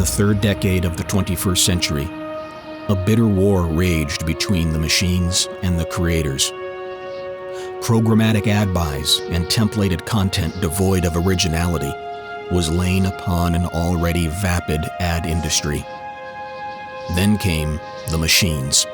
the third decade of the 21st century, a bitter war raged between the machines and the creators. Programmatic ad buys and templated content devoid of originality was laying upon an already vapid ad industry. Then came the machines.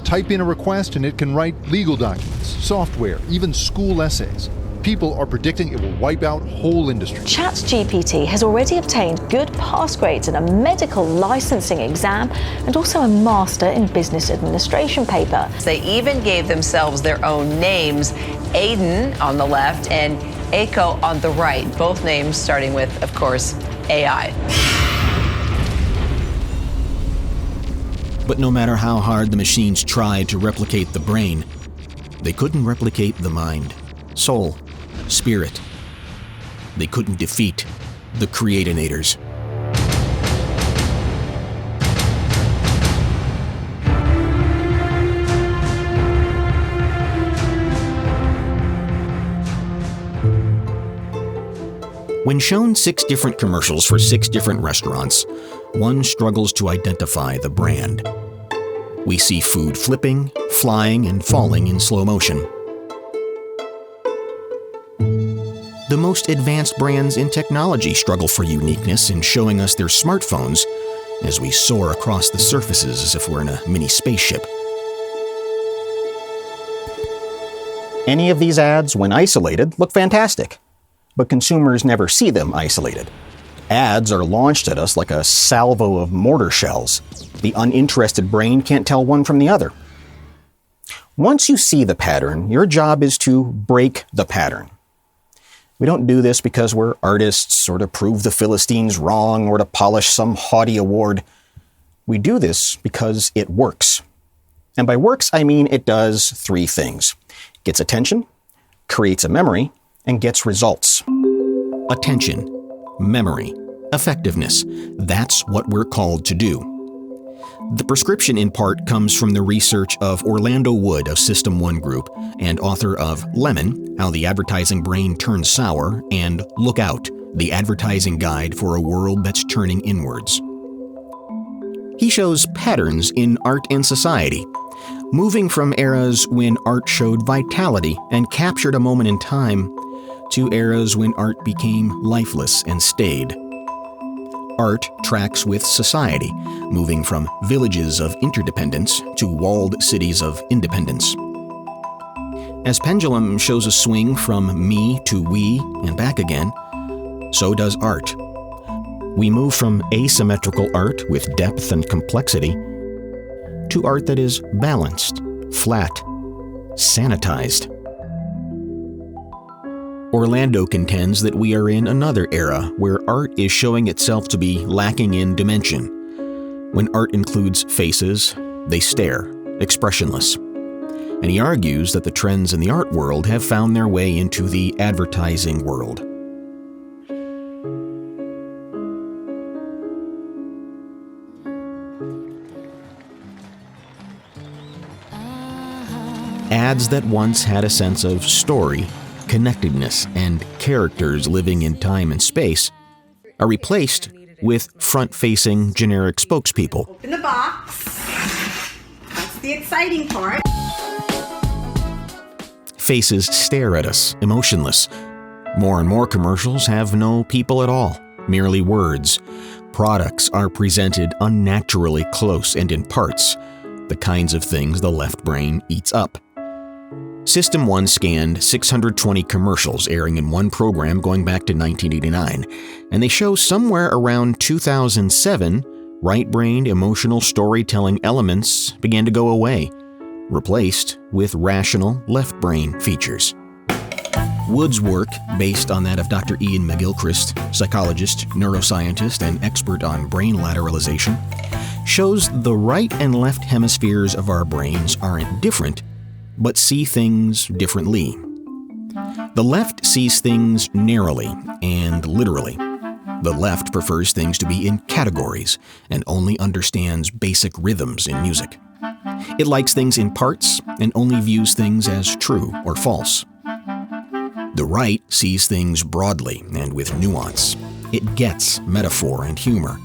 Type in a request and it can write legal documents, software, even school essays. People are predicting it will wipe out whole industries. ChatGPT has already obtained good pass grades in a medical licensing exam and also a master in business administration paper. They even gave themselves their own names, Aiden on the left and Echo on the right, both names starting with, of course, AI. But no matter how hard the machines tried to replicate the brain, they couldn't replicate the mind, soul, spirit. They couldn't defeat the creatinators. When shown 6 different commercials for 6 different restaurants, one struggles to identify the brand. We see food flipping, flying, and falling in slow motion. The most advanced brands in technology struggle for uniqueness in showing us their smartphones as we soar across the surfaces as if we're in a mini spaceship. Any of these ads, when isolated, look fantastic, but consumers never see them isolated. Ads are launched at us like a salvo of mortar shells. The uninterested brain can't tell one from the other. Once you see the pattern, your job is to break the pattern. We don't do this because we're artists or to prove the Philistines wrong or to polish some haughty award. We do this because it works. And by works, I mean it does 3 things. Gets attention, creates a memory, and gets results. Attention, memory, effectiveness. That's what we're called to do. The prescription in part comes from the research of Orlando Wood of System 1 Group and author of Lemon, How the Advertising Brain Turns Sour, and Look Out, the Advertising Guide for a World That's Turning Inwards. He shows patterns in art and society, moving from eras when art showed vitality and captured a moment in time to eras when art became lifeless and stayed. Art tracks with society, moving from villages of interdependence to walled cities of independence. As pendulum shows a swing from me to we and back again, so does art. We move from asymmetrical art with depth and complexity to art that is balanced, flat, sanitized. Orlando contends that we are in another era where art is showing itself to be lacking in dimension. When art includes faces, they stare, expressionless. And he argues that the trends in the art world have found their way into the advertising world. Ads that once had a sense of story, connectedness, and characters living in time and space are replaced with front-facing generic spokespeople. Open the box. That's the exciting part. Faces stare at us, emotionless. More and more commercials have no people at all, merely words. Products are presented unnaturally close and in parts, the kinds of things the left brain eats up. System 1 scanned 620 commercials airing in one program going back to 1989, and they show somewhere around 2007, right-brained emotional storytelling elements began to go away, replaced with rational left-brain features. Wood's work, based on that of Dr. Ian McGilchrist, psychologist, neuroscientist, and expert on brain lateralization, shows the right and left hemispheres of our brains aren't different, but see things differently. The left sees things narrowly and literally. The left prefers things to be in categories and only understands basic rhythms in music. It likes things in parts and only views things as true or false. The right sees things broadly and with nuance. It gets metaphor and humor.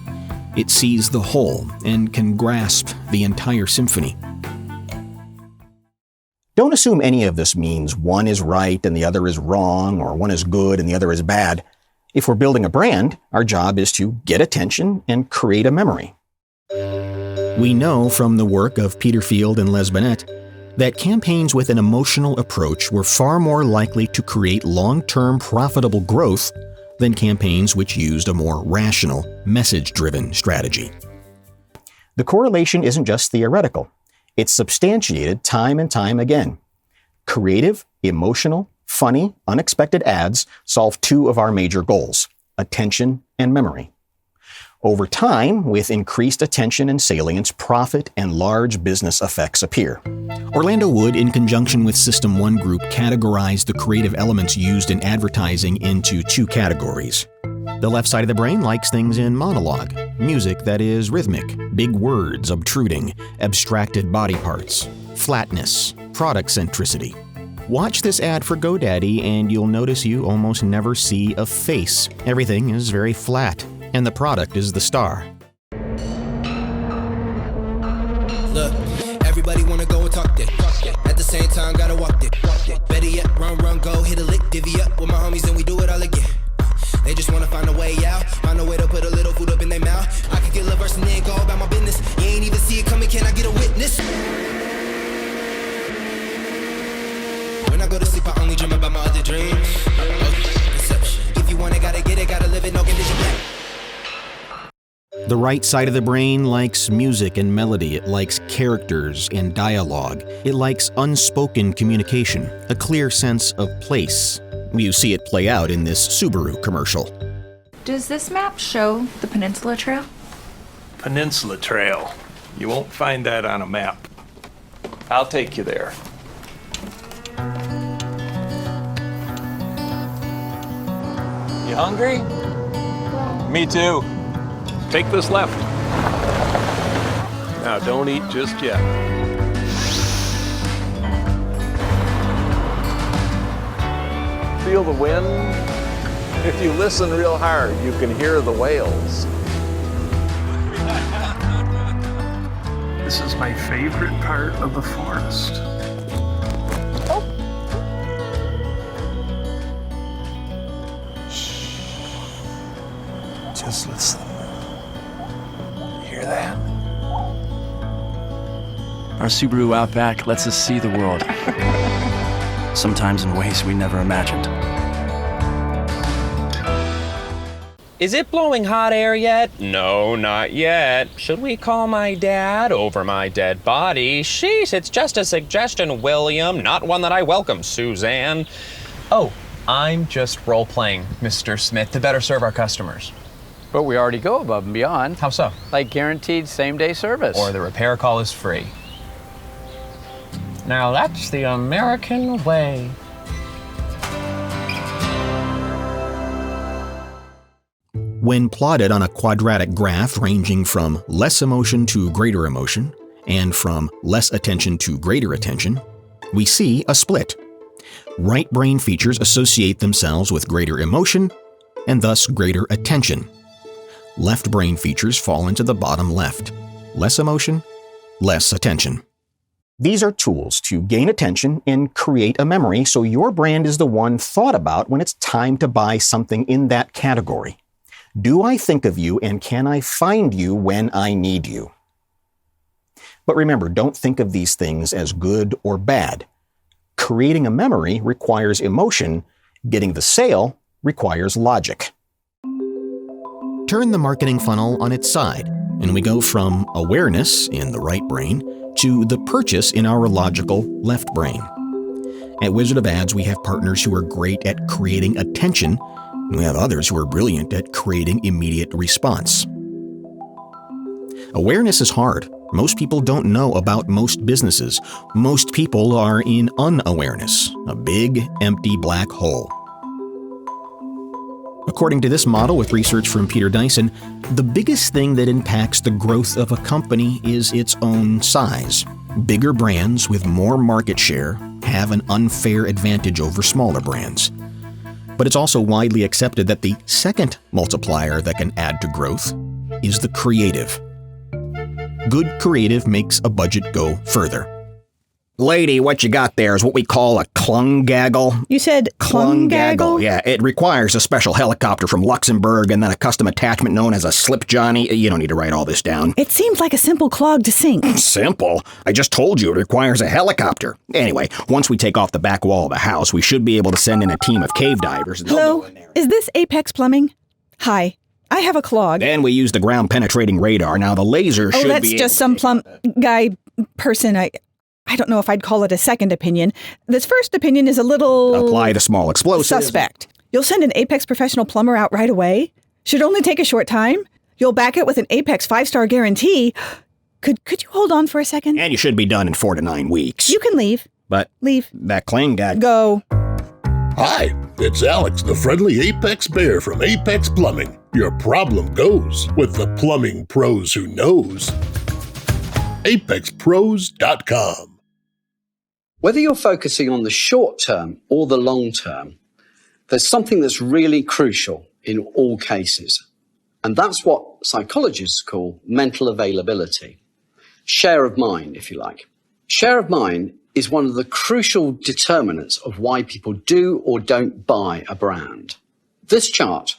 It sees the whole and can grasp the entire symphony. Don't assume any of this means one is right and the other is wrong, or one is good and the other is bad. If we're building a brand, our job is to get attention and create a memory. We know from the work of Peter Field and Les Binet that campaigns with an emotional approach were far more likely to create long-term profitable growth than campaigns which used a more rational, message-driven strategy. The correlation isn't just theoretical. It's substantiated time and time again. Creative, emotional, funny, unexpected ads solve two of our major goals: attention and memory. Over time, with increased attention and salience, profit and large business effects appear. Orlando Wood, in conjunction with System 1 Group, categorized the creative elements used in advertising into two categories. The left side of the brain likes things in monologue, music that is rhythmic, big words obtruding, abstracted body parts, flatness, product centricity. Watch this ad for GoDaddy and you'll notice you almost never see a face. Everything is very flat, and the product is the star. Look, everybody wanna go and talk that. At the same time, gotta walk that. Better yet, run, go, hit a lick, divvy up with my homies, and we do it all again. They just wanna find a way out, find a way to put a little food up in their mouth. I could get a verse and then go about my business. You ain't even see it coming, can I get a witness? When I go to sleep, I only dream about my other dreams. Deception. If you want it, gotta get it, gotta live it, no condition black. The right side of the brain likes music and melody. It likes characters and dialogue. It likes unspoken communication, a clear sense of place. You see it play out in this Subaru commercial. Does this map show the Peninsula Trail? Peninsula Trail. You won't find that on a map. I'll take you there. You hungry? Me too. Take this left. Now don't eat just yet. Feel the wind? If you listen real hard, you can hear the whales. This is my favorite part of the forest. Just listen. Hear that? Our Subaru Outback lets us see the world. Sometimes in ways we never imagined. Is it blowing hot air yet? No, not yet. Should we call my dad over my dead body? Sheesh, it's just a suggestion, William, not one that I welcome, Suzanne. Oh, I'm just role-playing, Mr. Smith, to better serve our customers. But we already go above and beyond. How so? Like guaranteed same-day service. Or the repair call is free. Now that's the American way. When plotted on a quadratic graph ranging from less emotion to greater emotion, and from less attention to greater attention, we see a split. Right brain features associate themselves with greater emotion, and thus greater attention. Left brain features fall into the bottom left. Less emotion, less attention. These are tools to gain attention and create a memory so your brand is the one thought about when it's time to buy something in that category. Do I think of you and can I find you when I need you? But remember, don't think of these things as good or bad. Creating a memory requires emotion. Getting the sale requires logic. Turn the marketing funnel on its side, and we go from awareness in the right brain to the purchase in our logical left brain. At Wizard of Ads, we have partners who are great at creating attention, and we have others who are brilliant at creating immediate response. Awareness is hard. Most people don't know about most businesses. Most people are in unawareness, a big, empty black hole. According to this model with research from Peter Dyson, the biggest thing that impacts the growth of a company is its own size. Bigger brands with more market share have an unfair advantage over smaller brands. But it's also widely accepted that the second multiplier that can add to growth is the creative. Good creative makes a budget go further. Lady, what you got there is what we call a clung-gaggle. You said clung-gaggle? Yeah, it requires a special helicopter from Luxembourg and then a custom attachment known as a slip johnny. You don't need to write all this down. It seems like a simple clog to sink. Simple? I just told you it requires a helicopter. Anyway, once we take off the back wall of the house, we should be able to send in a team of cave divers. And Hello? Is this Apex Plumbing? Hi. I have a clog. Then we use the ground-penetrating radar. Now, the laser should be... Oh, that's just some person. I don't know if I'd call it a second opinion. This first opinion is a little... Apply the small explosive. Suspect. You'll send an Apex professional plumber out right away? Should only take a short time? You'll back it with an Apex 5-star guarantee? Could you hold on for a second? And you should be done in 4 to 9 weeks. You can leave. But... Leave. That cling guy... Go. Hi, it's Alex, the friendly Apex Bear from Apex Plumbing. Your problem goes with the plumbing pros who knows. ApexPros.com. Whether you're focusing on the short term or the long term, there's something that's really crucial in all cases. And that's what psychologists call mental availability. Share of mind, if you like. Share of mind is one of the crucial determinants of why people do or don't buy a brand. This chart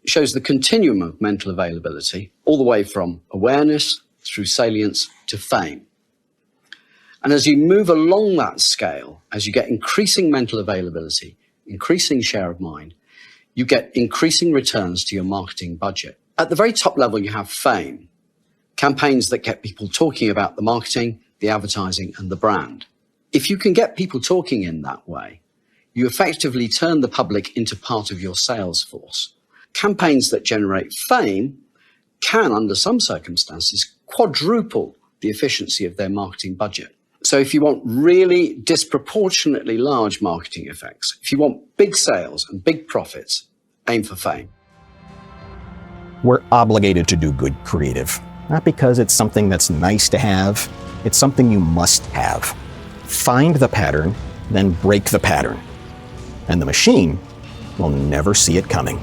shows the continuum of mental availability all the way from awareness through salience to fame. And as you move along that scale, as you get increasing mental availability, increasing share of mind, you get increasing returns to your marketing budget. At the very top level, you have fame, campaigns that get people talking about the marketing, the advertising, and the brand. If you can get people talking in that way, you effectively turn the public into part of your sales force. Campaigns that generate fame can, under some circumstances, quadruple the efficiency of their marketing budget. So if you want really disproportionately large marketing effects, if you want big sales and big profits, aim for fame. We're obligated to do good creative, not because it's something that's nice to have, it's something you must have. Find the pattern, then break the pattern. And the machine will never see it coming.